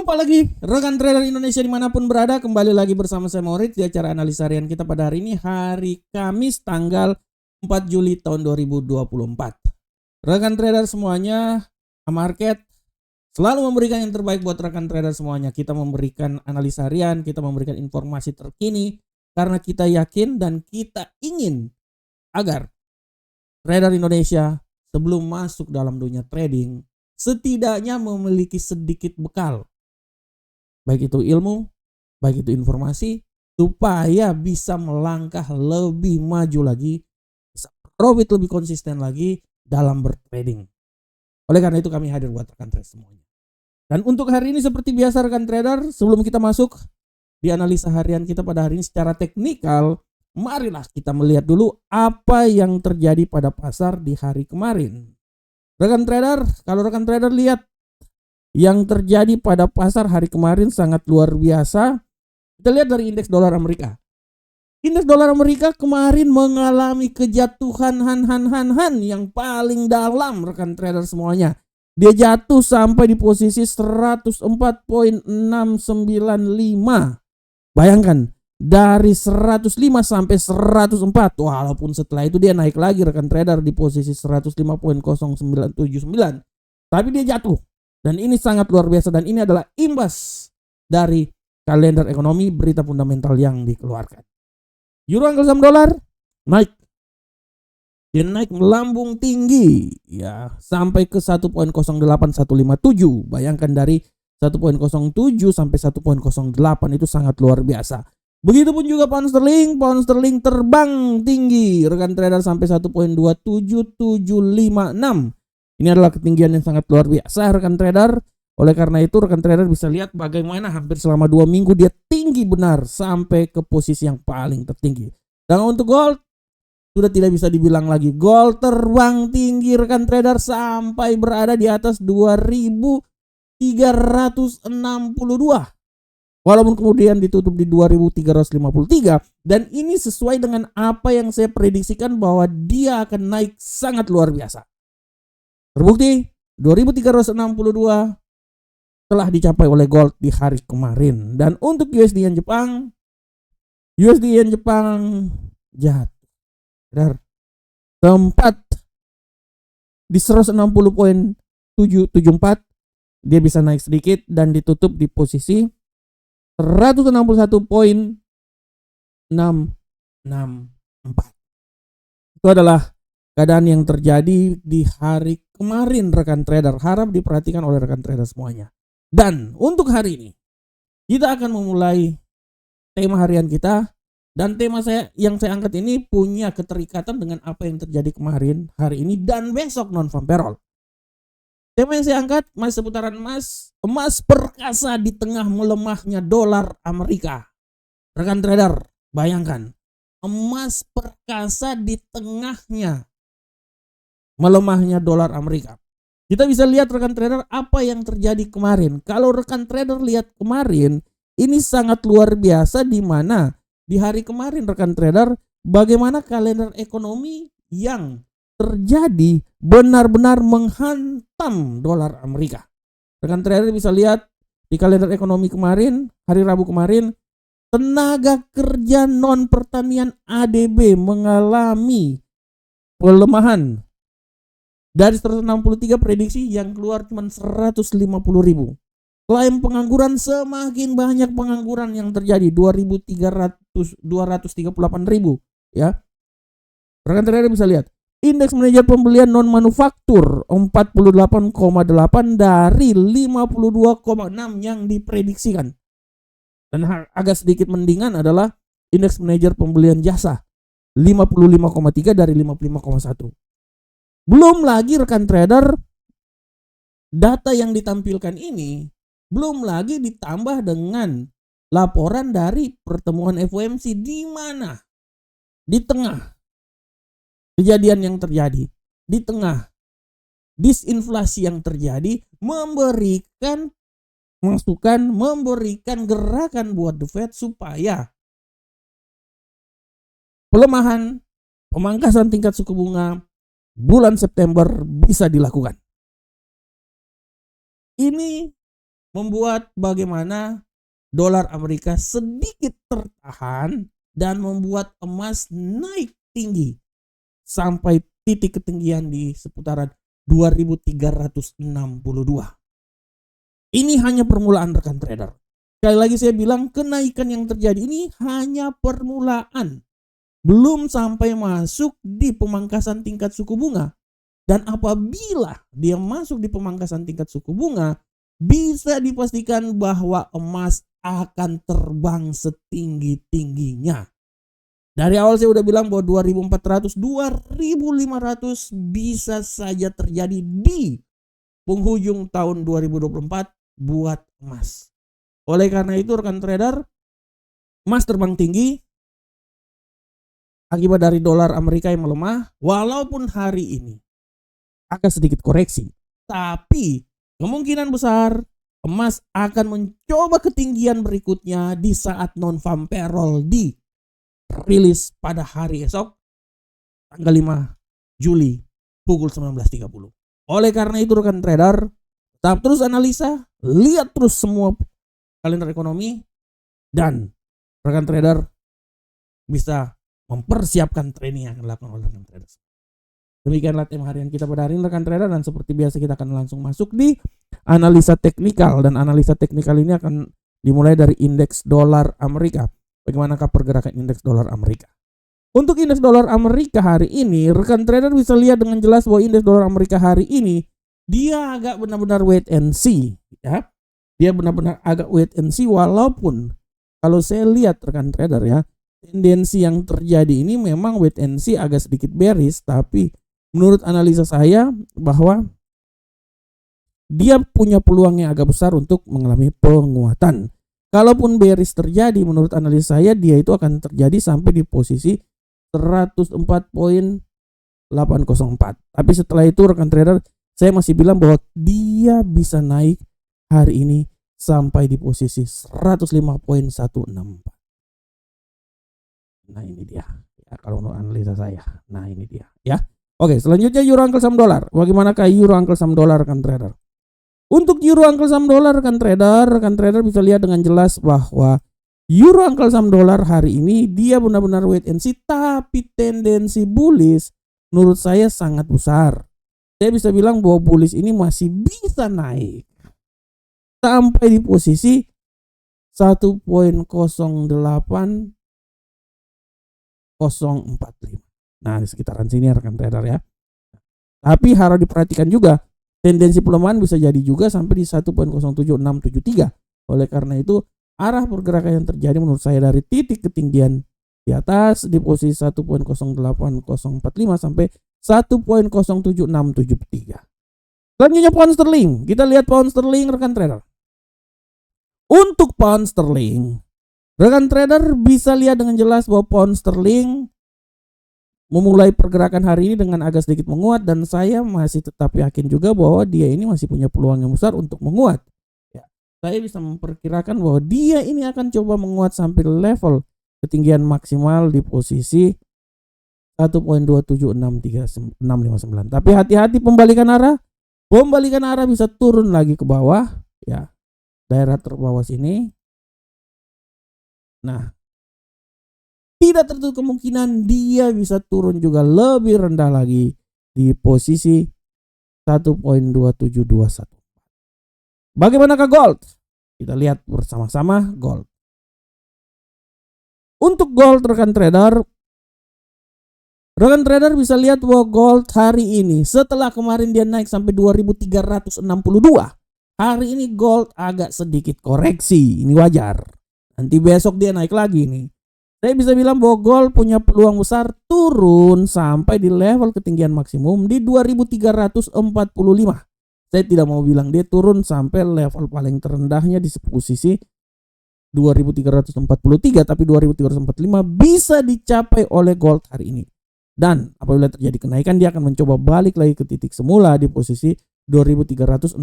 Jumpa lagi rekan trader Indonesia dimanapun berada, kembali lagi bersama saya Moritz di acara analisa harian kita pada hari ini, hari Kamis tanggal 4 Juli tahun 2024. Rekan trader semuanya, market selalu memberikan yang terbaik buat rekan trader semuanya. Kita memberikan analisa harian, kita memberikan informasi terkini karena kita yakin dan kita ingin agar trader Indonesia sebelum masuk dalam dunia trading setidaknya memiliki sedikit bekal, baik itu ilmu, baik itu informasi, supaya bisa melangkah lebih maju lagi, bisa profit lebih konsisten lagi dalam bertrading. Oleh karena itu kami hadir buat rekan trader semuanya. Dan untuk hari ini seperti biasa rekan trader, sebelum kita masuk di analisa harian kita pada hari ini secara teknikal, marilah kita melihat dulu apa yang terjadi pada pasar di hari kemarin. Rekan trader, kalau rekan trader lihat yang terjadi pada pasar hari kemarin sangat luar biasa. Kita lihat dari indeks dolar Amerika. Indeks dolar Amerika kemarin mengalami kejatuhan yang paling dalam rekan trader semuanya. Dia jatuh sampai di posisi 104.695. Bayangkan, dari 105 sampai 104. Walaupun setelah itu dia naik lagi rekan trader di posisi 105.0979. Tapi dia jatuh. Dan ini sangat luar biasa, dan ini adalah imbas dari kalender ekonomi, berita fundamental yang dikeluarkan. Euro angka saham dolar naik. Dia naik melambung tinggi ya sampai ke 1.08157. Bayangkan dari 1.07 sampai 1.08 itu sangat luar biasa. Begitupun juga pound sterling terbang tinggi rekan trader sampai 1.27756. Ini adalah ketinggian yang sangat luar biasa rekan trader. Oleh karena itu rekan trader bisa lihat bagaimana hampir selama 2 minggu dia tinggi benar sampai ke posisi yang paling tertinggi. Dan untuk gold sudah tidak bisa dibilang lagi. Gold terbang tinggi rekan trader sampai berada di atas 2362. Walaupun kemudian ditutup di 2353, dan ini sesuai dengan apa yang saya prediksikan bahwa dia akan naik sangat luar biasa. Terbukti 2362 telah dicapai oleh gold di hari kemarin. Dan untuk USD yen Jepang jatuh. Tempat di 160.774, dia bisa naik sedikit dan ditutup di posisi 161.664. Itu adalah keadaan yang terjadi di hari kemarin rekan trader. Harap diperhatikan oleh rekan trader semuanya. Dan untuk hari ini kita akan memulai tema harian kita, dan tema yang saya angkat ini punya keterikatan dengan apa yang terjadi kemarin, hari ini, dan besok non farm payroll. Tema yang saya angkat masih seputaran emas. Emas perkasa di tengah melemahnya dolar Amerika. Rekan trader, bayangkan. Emas perkasa di tengahnya melemahnya dolar Amerika. Kita bisa lihat rekan trader apa yang terjadi kemarin. Kalau rekan trader lihat kemarin, ini sangat luar biasa, di mana di hari kemarin rekan trader bagaimana kalender ekonomi yang terjadi benar-benar menghantam dolar Amerika. Rekan trader bisa lihat di kalender ekonomi kemarin, hari Rabu kemarin, tenaga kerja non pertanian ADB mengalami pelemahan. Dari 163 prediksi yang keluar cuma 150.000. Klaim pengangguran semakin banyak, pengangguran yang terjadi 238.000 ya. Rekan trader bisa lihat indeks manajer pembelian non manufaktur 48,8 dari 52,6 yang diprediksikan. Dan agak sedikit mendingan adalah indeks manajer pembelian jasa 55,3 dari 55,1. Belum lagi rekan trader, data yang ditampilkan ini belum lagi ditambah dengan laporan dari pertemuan FOMC, di mana di tengah kejadian yang terjadi, di tengah disinflasi yang terjadi, memberikan masukan, memberikan gerakan buat The Fed supaya pelemahan, pemangkasan tingkat suku bunga bulan September bisa dilakukan. Ini membuat bagaimana dolar Amerika sedikit tertahan dan membuat emas naik tinggi sampai titik ketinggian di seputaran 2362. Ini hanya permulaan rekan trader. Sekali lagi saya bilang, kenaikan yang terjadi ini hanya permulaan. Belum sampai masuk di pemangkasan tingkat suku bunga. Dan apabila dia masuk di pemangkasan tingkat suku bunga, bisa dipastikan bahwa emas akan terbang setinggi-tingginya. Dari awal saya udah bilang bahwa 2400, 2500 bisa saja terjadi di penghujung tahun 2024 buat emas. Oleh karena itu rekan trader, emas terbang tinggi akibat dari dolar Amerika yang melemah, walaupun hari ini agak sedikit koreksi. Tapi kemungkinan besar emas akan mencoba ketinggian berikutnya di saat non-farm payroll dirilis pada hari esok tanggal 5 Juli pukul 19.30. Oleh karena itu rekan trader, tetap terus analisa, lihat terus semua kalender ekonomi, dan rekan trader bisa mempersiapkan training yang akan dilakukan oleh rekan trader. Demikianlah tema harian kita pada hari ini rekan trader, dan seperti biasa kita akan langsung masuk di analisa teknikal, dan analisa teknikal ini akan dimulai dari indeks dolar Amerika. Bagaimanakah pergerakan indeks dolar Amerika? Untuk indeks dolar Amerika hari ini, rekan trader bisa lihat dengan jelas bahwa indeks dolar Amerika hari ini dia agak benar-benar wait and see, ya. Dia benar-benar agak wait and see, walaupun kalau saya lihat rekan trader ya, tendensi yang terjadi ini memang wait and see, agak sedikit bearish, tapi menurut analisa saya bahwa dia punya peluang yang agak besar untuk mengalami penguatan. Kalaupun bearish terjadi, menurut analisa saya dia itu akan terjadi sampai di posisi 104.804. Tapi setelah itu rekan trader, saya masih bilang bahwa dia bisa naik hari ini sampai di posisi 105.164. Nah ini dia ya, kalau menurut analisa saya. Nah ini dia ya. Oke, selanjutnya euro angkel saham dolar. Bagaimanakah euro angkel saham dolar rekan trader? Untuk euro angkel saham dolar rekan trader bisa lihat dengan jelas bahwa euro angkel saham dolar hari ini dia benar-benar wait and see, tapi tendensi bullish menurut saya sangat besar. Saya bisa bilang bahwa bullish ini masih bisa naik sampai di posisi 1.08045. Nah, di sekitaran sini rekan trader ya. Tapi harus diperhatikan juga, tendensi pelemahan bisa jadi juga sampai di 1.07673. Oleh karena itu, arah pergerakan yang terjadi menurut saya dari titik ketinggian di atas di posisi 1.08045 sampai 1.07673. Selanjutnya pound sterling. Kita lihat pound sterling rekan trader. Untuk pound sterling, rekan trader bisa lihat dengan jelas bahwa pound sterling memulai pergerakan hari ini dengan agak sedikit menguat, dan saya masih tetap yakin juga bahwa dia ini masih punya peluang yang besar untuk menguat. Ya, saya bisa memperkirakan bahwa dia ini akan coba menguat sampai level ketinggian maksimal di posisi 1.2763659. Tapi hati-hati pembalikan arah. Pembalikan arah bisa turun lagi ke bawah, ya. Daerah terbawah sini. Nah, tidak tertutup kemungkinan dia bisa turun juga lebih rendah lagi di posisi 1.2721. Bagaimanakah gold? Kita lihat bersama-sama gold. Untuk gold rekan trader bisa lihat bahwa gold hari ini setelah kemarin dia naik sampai 2362, hari ini gold agak sedikit koreksi. Ini wajar. Nanti besok dia naik lagi nih. Saya bisa bilang bahwa gold punya peluang besar turun sampai di level ketinggian maksimum di 2345. Saya tidak mau bilang dia turun sampai level paling terendahnya di posisi 2343, tapi 2345 bisa dicapai oleh gold hari ini. Dan apabila terjadi kenaikan, dia akan mencoba balik lagi ke titik semula di posisi 2362.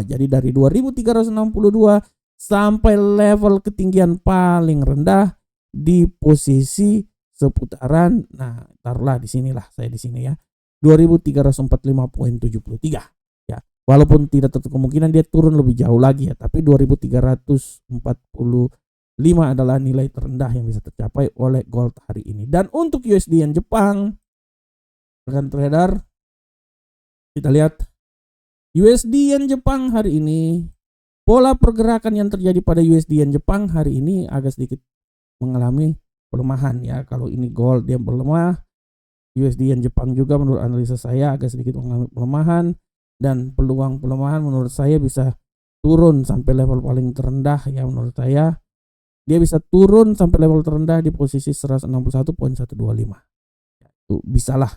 Jadi dari 2362 sampai level ketinggian paling rendah di posisi seputaran, nah taruhlah di sinilah, saya di sini ya, 2345.73 ya. Walaupun tidak tertutup kemungkinan dia turun lebih jauh lagi ya, tapi 2345 adalah nilai terendah yang bisa tercapai oleh gold hari ini. Dan untuk USD Yen Jepang, rekan trader, kita lihat USD Yen Jepang hari ini, pola pergerakan yang terjadi pada USD Yen Jepang hari ini agak sedikit mengalami pelemahan ya. Kalau ini gold dia melemah, USD Yen Jepang juga menurut analisa saya agak sedikit mengalami pelemahan, dan peluang pelemahan menurut saya bisa turun sampai level paling terendah ya. Menurut saya dia bisa turun sampai level terendah di posisi 161.125 ya, itu bisalah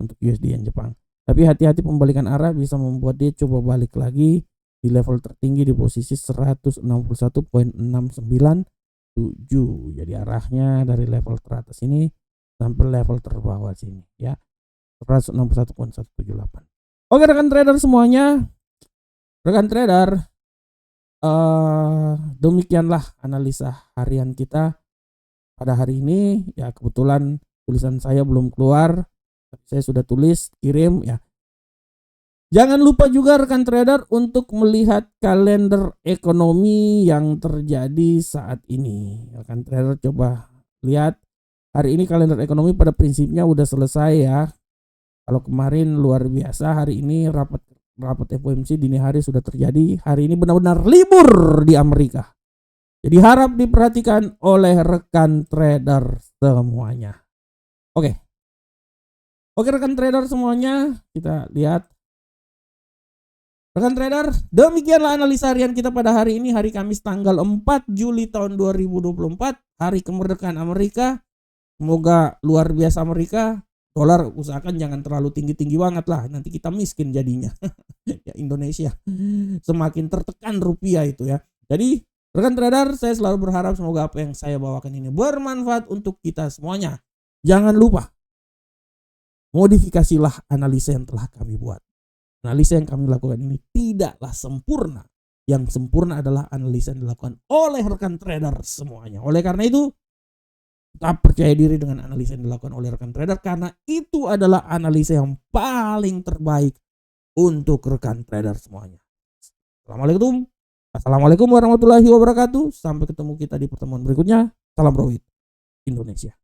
untuk USD Yen Jepang. Tapi hati-hati, pembalikan arah bisa membuat dia coba balik lagi di level tertinggi di posisi 161.697. Jadi arahnya dari level teratas ini sampai level terbawah sini ya, 161.178. Oke rekan trader semuanya, rekan trader, demikianlah analisa harian kita pada hari ini ya. Kebetulan tulisan saya belum keluar, tapi saya sudah tulis, kirim ya. Jangan lupa juga rekan trader untuk melihat kalender ekonomi yang terjadi saat ini. Rekan trader coba lihat hari ini kalender ekonomi pada prinsipnya udah selesai ya. Kalau kemarin luar biasa, hari ini rapat FOMC dini hari sudah terjadi. Hari ini benar-benar libur di Amerika. Jadi harap diperhatikan oleh rekan trader semuanya. Oke rekan trader semuanya, kita lihat. Rekan trader, demikianlah analisa harian kita pada hari ini, hari Kamis tanggal 4 Juli tahun 2024, hari kemerdekaan Amerika. Semoga luar biasa Amerika. Dolar usahakan jangan terlalu tinggi-tinggi banget lah, nanti kita miskin jadinya. Ya Indonesia semakin tertekan rupiah itu ya. Jadi rekan trader, saya selalu berharap semoga apa yang saya bawakan ini bermanfaat untuk kita semuanya. Jangan lupa, modifikasilah analisa yang telah kami buat. Analisa yang kami lakukan ini tidaklah sempurna. Yang sempurna adalah analisa yang dilakukan oleh rekan trader semuanya. Oleh karena itu, tetap percaya diri dengan analisa yang dilakukan oleh rekan trader, karena itu adalah analisa yang paling terbaik untuk rekan trader semuanya. Assalamualaikum warahmatullahi wabarakatuh. Sampai ketemu kita di pertemuan berikutnya. Salam Rawit Indonesia.